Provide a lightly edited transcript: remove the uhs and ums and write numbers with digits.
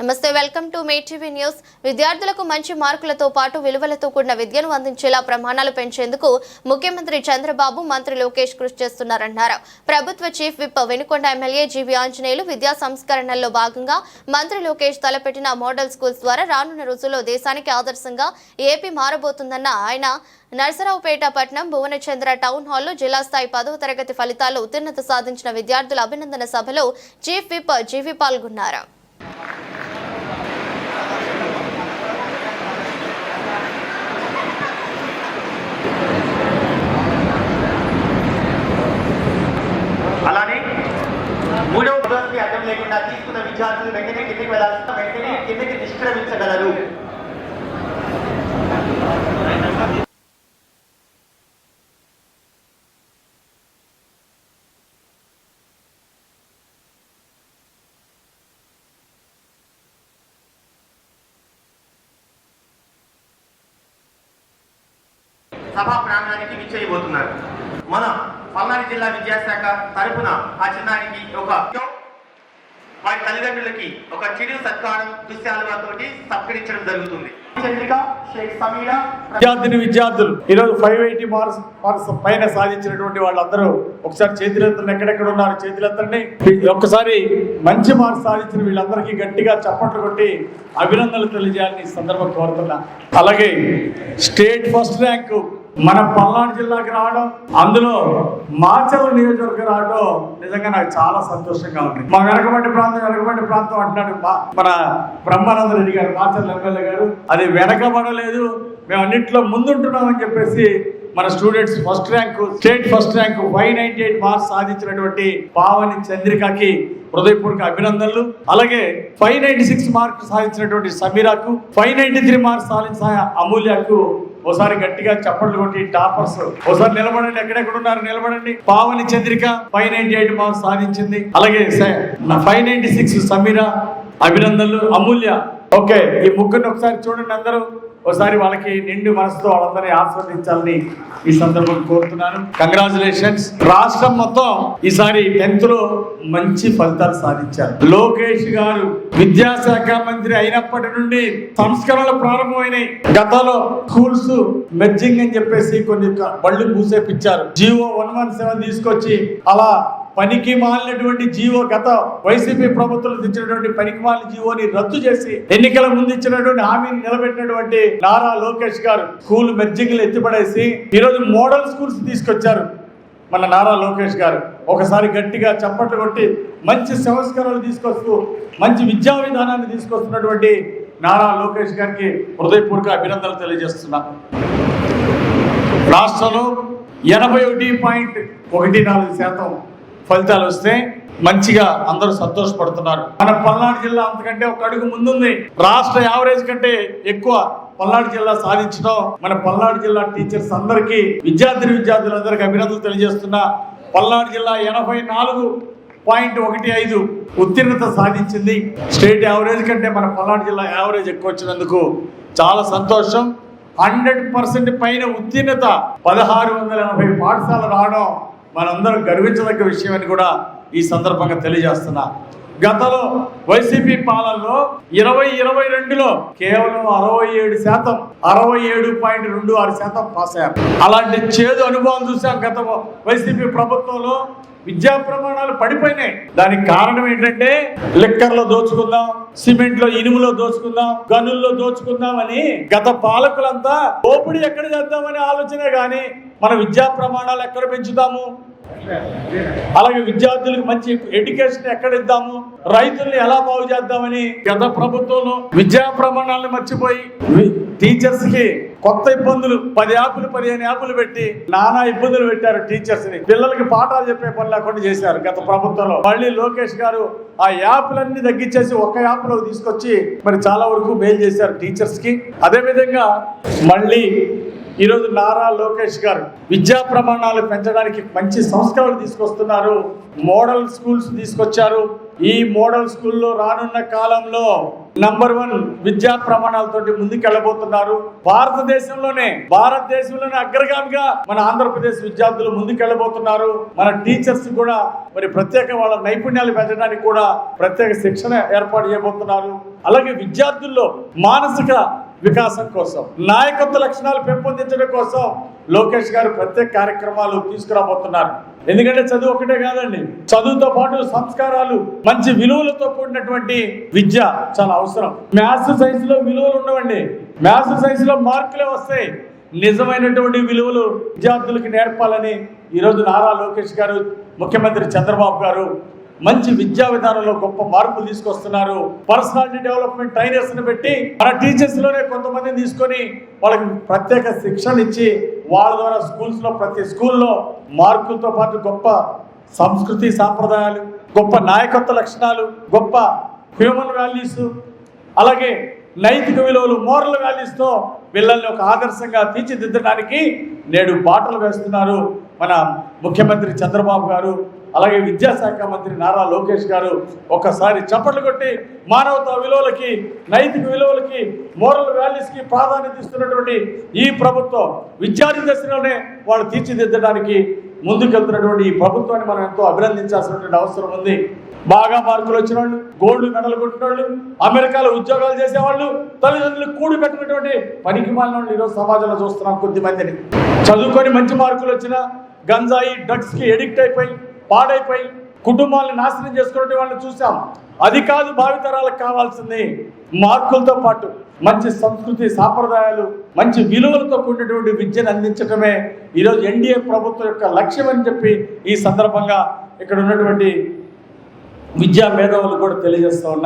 నమస్తే, welcome to May TV news. విద్యార్థులకు మంచి మార్కులతో పాటు విలువలతో కూడిన విద్యను అందించేలా ప్రమాణాలు పెంచేందుకు ముఖ్యమంత్రి చంద్రబాబు, మంత్రి లోకేష్ కృషి చేస్తున్నారన్నారు. ప్రభుత్వ చీఫ్ విప్ వెనుకొండ ఎమ్మెల్యే జీవి ఆంజనేయులు విద్యా సంస్కరణల్లో భాగంగా మంత్రి లోకేష్ తలపెట్టిన మోడల్ స్కూల్స్ ద్వారా రానున్న రోజుల్లో దేశానికి ఆదర్శంగా ఏపీ మారబోతుందన్న ఆయన నరసరావుపేట పట్టణం భువనచంద్ర టౌన్ హాల్లో జిల్లా స్థాయి 10వ తరగతి ఫలితాల్లో ఉత్తీర్ణత సాధించిన విద్యార్థుల అభినందన సభలో చీఫ్ విప్ జీవి పాల్గొన్నారు. అలానే మూడవ పద్ధతికి అర్థం లేకుండా తీసుకున్న విద్యార్థులు వెంటనే కిందకి వెళ్ళాల్సిన వెంటనే కిందకి నిష్క్రమించగలరు. సభా ప్రాంగణానికి విచ్చేయబోతున్నారు. మన పల్నాడు జిల్లా విద్యాశాఖ తరపున ఆ చిన్నారికి వారి తల్లిదండ్రులకి ఒక చిరు సత్కారం దుశ్శాలువాతోటి సత్కరించడం జరుగుతుంది. విద్యార్థులు ఈరోజు 580 మార్క్స్ పైన సాధించినటువంటి వాళ్ళందరూ ఒకసారి చేతులెత్తండి. ఎక్కడెక్కడ ఉన్నారు చేతులెత్తండి. ఒక్కసారి మంచి మార్క్స్ సాధించిన వీళ్ళందరికీ గట్టిగా చప్పట్లు కొట్టి అభినందనలు తెలియజేయాలని ఈ సందర్భం కోరుతున్నా. అలాగే స్టేట్ ఫస్ట్ ర్యాంకు మన పల్నాడు జిల్లాకి రావడం, అందులో మాచర్ల నియోజకవర్గం రావడం నిజంగా నాకు చాలా సంతోషంగా ఉంది. మా వెనకబడి ప్రాంతం అంటున్నాడు మన బ్రహ్మానంద రెడ్డి గారు, మాచర్ల ఎమ్మెల్యే గారు. అది వెనకబడలేదు, మేము అన్నింటిలో ముందుంటున్నామని చెప్పేసి మన students first rank, state first rank 598 marks సాధించినటువంటి పావని చంద్రికకి హృదయపూర్వక అభినందనలు. అలాగే 596 మార్క్స్ సాధించినటువంటి సమీరాకు, 593 మార్క్స్ సాధించిన అమూల్యకు ఒకసారి గట్టిగా చప్పట్లు కొట్టి టాపర్స్ ఒకసారి నిలబడండి. ఎక్కడెక్కడ ఉన్నారు నిలబడండి. పావని చంద్రిక 598 మార్క్స్ సాధించింది. అలాగే 596 సమీరా అభినందనలు. అమూల్య ఓకే. ఈ ముగ్గురిని ఒకసారి చూడండి అందరూ. ఒకసారి వాళ్ళకి నిండు మనసుతో వాళ్ళందరినీ ఆస్వాదించాలని ఈ సందర్భం కోరుతున్నాను. కంగ్రాచులేషన్స్. రాష్ట్రం మొత్తం ఈసారి 10th లో మంచి ఫలితాలు సాధించారు. లోకేష్ గారు విద్యాశాఖ మంత్రి అయినప్పటి నుండి సంస్కరణలు ప్రారంభమైనాయి. గతంలో స్కూల్స్ మెర్జింగ్ అని చెప్పేసి కొన్ని బళ్ళు మూసేపించారు. జీవో 117 తీసుకొచ్చి అలా పనికి మాలినటువంటి జీవో, గత వైసీపీ ప్రభుత్వం ఇచ్చినటువంటి పనికి మాలిన జీవోని రద్దు చేసి ఎన్నికల ముందు ఇచ్చినటువంటి హామీని నిలబెట్టినటువంటి నారా లోకేష్ గారు స్కూల్ మెర్జింగ్లు ఎత్తిపడేసి ఈరోజు మోడల్ స్కూల్స్ తీసుకొచ్చారు మన నారా లోకేష్ గారు. ఒకసారి గట్టిగా చప్పట్లు కొట్టి మంచి సంస్కరణలు తీసుకొస్తూ మంచి విద్యా విధానాన్ని తీసుకొస్తున్నటువంటి నారా లోకేష్ గారికి హృదయపూర్వక అభినందనలు తెలియజేస్తున్నా. రాష్ట్రంలో 81.14% ఫలితాలు వస్తే మంచిగా అందరూ సంతోషపడుతున్నారు. మన పల్నాడు జిల్లా అంతకంటే ఒక అడుగు ముందుంది. రాష్ట్ర యావరేజ్ కంటే ఎక్కువ పల్నాడు జిల్లా సాధించడం మన పల్నాడు జిల్లా టీచర్స్ అందరికీ, విద్యార్థులందరికీ అభినందనలు తెలియజేస్తున్నా. పల్నాడు జిల్లా 84.15 ఉత్తీర్ణత సాధించింది. స్టేట్ యావరేజ్ కంటే మన పల్నాడు జిల్లా యావరేజ్ ఎక్కువ వచ్చినందుకు చాలా సంతోషం. 100% పైన ఉత్తీర్ణత 1680 పాఠశాలలు రావడం మనందరం గర్వించదగ్గ విషయం అని కూడా ఈ సందర్భంగా తెలియజేస్తున్నా. గతంలో వైసీపీ పాలనలో 2022లో కేవలం 67%, 67.26% పాస్ అయ్యారు. అలాంటి చేదు అనుభవం చూసాం గత వైసీపీ ప్రభుత్వంలో. విద్యా ప్రమాణాలు పడిపోయినాయి. దానికి కారణం ఏంటంటే లిక్కర్లో దోచుకుందాం, సిమెంట్లో ఇనుములో దోచుకుందాం, గనుల్లో దోచుకుందాం అని గత పాలకులంతా దోపిడీ ఎక్కడ చేద్దామని ఆలోచనే కానీ మన విద్యా ప్రమాణాలు ఎక్కడ పెంచుతాము, అలాగే విద్యార్థులకు మంచి ఎడ్యుకేషన్ ఎక్కడ ఇద్దాము, రైతుల్ని ఎలా బాగు చేద్దామని గత ప్రభుత్వంలో విద్యా ప్రమాణాలను మర్చిపోయి టీచర్స్ కి కొత్త ఇబ్బందులు 10 యాప్లు 15 యాప్లు పెట్టి నానా ఇబ్బందులు పెట్టారు. టీచర్స్ ని పిల్లలకి పాఠాలు చెప్పే పని లేకుండా చేశారు గత ప్రభుత్వంలో. మళ్ళీ లోకేష్ గారు ఆ యాప్లన్నీ తగ్గించేసి ఒక యాప్ లో తీసుకొచ్చి మరి చాలా వరకు మేలు చేశారు టీచర్స్ కి. అదే విధంగా మళ్ళీ ఈరోజు నారా లోకేష్ గారు విద్యా ప్రమాణాలు పెంచడానికి మంచి సంస్కరణలు తీసుకొస్తున్నారు. మోడల్ స్కూల్స్ తీసుకొచ్చారు. ఈ మోడల్ స్కూల్లో రానున్న కాలంలో #1 విద్యా ప్రమాణాలతోటి ముందుకెళ్ళబోతున్నారు. భారతదేశంలోనే అగ్రగామిగా మన ఆంధ్రప్రదేశ్ విద్యార్థులు ముందుకెళ్ళబోతున్నారు. మన టీచర్స్ కూడా మరి ప్రత్యేక వాళ్ళ నైపుణ్యాలు పెంచడానికి కూడా ప్రత్యేక శిక్షణ ఏర్పాటు చేయబోతున్నారు. అలాగే విద్యార్థుల్లో మానసిక వికాసం కోసం, నాయకత్వ లక్షణాలు పెంపొందించడం కోసం లోకేష్ గారు ప్రత్యేక కార్యక్రమాలు తీసుకురాబోతున్నారు. ఎందుకంటే చదువు ఒకటే కాదండి, చదువుతో పాటు సంస్కారాలు, మంచి విలువలతో కూడినటువంటి విద్య చాలా అవసరం. మ్యాథ్స్ సైన్స్ లో విలువలు ఉండవండి, మ్యాథ్స్ సైన్స్ లో మార్కులే వస్తాయి. నిజమైనటువంటి విలువలు విద్యార్థులకు నేర్పాలని ఈరోజు నారా లోకేష్ గారు, ముఖ్యమంత్రి చంద్రబాబు గారు మంచి విద్యా విధానంలో గొప్ప మార్పులు తీసుకొస్తున్నారు. పర్సనాలిటీ డెవలప్మెంట్ ట్రైనర్స్ ని పెట్టి మన టీచర్స్ లోనే కొంతమందిని తీసుకొని వాళ్ళకి ప్రత్యేక శిక్షణ ఇచ్చి వాళ్ళ ద్వారా స్కూల్స్ లో ప్రతి స్కూల్లో మార్కులతో పాటు గొప్ప సంస్కృతి సాంప్రదాయాలు, గొప్ప నాయకత్వ లక్షణాలు, గొప్ప హ్యూమన్ వాల్యూస్, అలాగే నైతిక విలువలు, మోరల్ వాల్యూస్తో పిల్లల్ని ఒక ఆదర్శంగా తీర్చిదిద్దడానికి నేడు బాటలు వేస్తున్నారు మన ముఖ్యమంత్రి చంద్రబాబు గారు. అలాగే విద్యాశాఖ మంత్రి నారా లోకేష్ గారు ఒక్కసారి చప్పట్లు కొట్టి మానవతా విలువలకి, నైతిక విలువలకి, మోరల్ వాల్యూస్కి ప్రాధాన్యత ఇస్తున్నటువంటి ఈ ప్రభుత్వం విద్యార్థి దశలోనే వాళ్ళు తీర్చిదిద్దడానికి ముందుకెళ్తున్నటువంటి ఈ ప్రభుత్వాన్ని మనం ఎంతో అభినందించాల్సినటువంటి అవసరం ఉంది. బాగా మార్కులు వచ్చిన వాళ్ళు, గోల్డ్ మెడల్ కొట్టిన వాళ్ళు, అమెరికాలో ఉద్యోగాలు చేసేవాళ్ళు, తల్లిదండ్రులు కూడి పెట్టినటువంటి పనికి మాలిన వాళ్ళు ఈరోజు సమాజంలో చూస్తున్నాం. కొద్దిమందిని చదువుకొని మంచి మార్కులు వచ్చినా గంజాయి, డ్రగ్స్కి ఎడిక్ట్ అయిపోయి పాడైపోయి కుటుంబాలను నాశనం చేసుకునే వాళ్ళని చూసాం. అది కాదు భావితరాలకు కావాల్సింది. మార్కులతో పాటు మంచి సంస్కృతి సాంప్రదాయాలు, మంచి విలువలతో కూడినటువంటి విద్యను అందించడమే ఈరోజు ఎన్డీఏ ప్రభుత్వం యొక్క లక్ష్యం అని చెప్పి ఈ సందర్భంగా ఇక్కడ ఉన్నటువంటి విద్యా మేధావులు కూడా తెలియజేస్తూ ఉన్నారు.